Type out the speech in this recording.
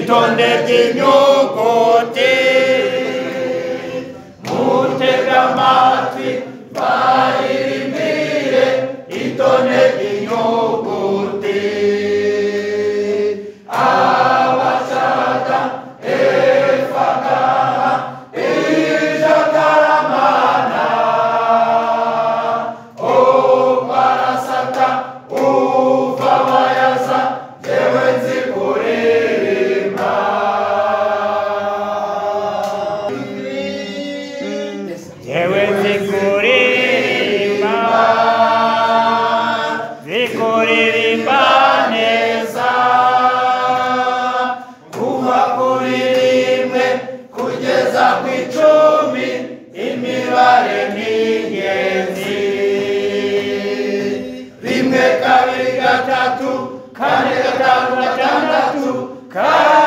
itonde ry'inyuguti mutega amatwi baririmbire itonde ry'inyuguti abashaka efagaha ijakaramana obarasaka uva bayaza jewe nzi kuririmba jewe nzi kuririmba zikuririmba neza kuva kuri rimwe kugeza ku 10 imibare n'ingenzi 1 2 3 4 5 6 7 8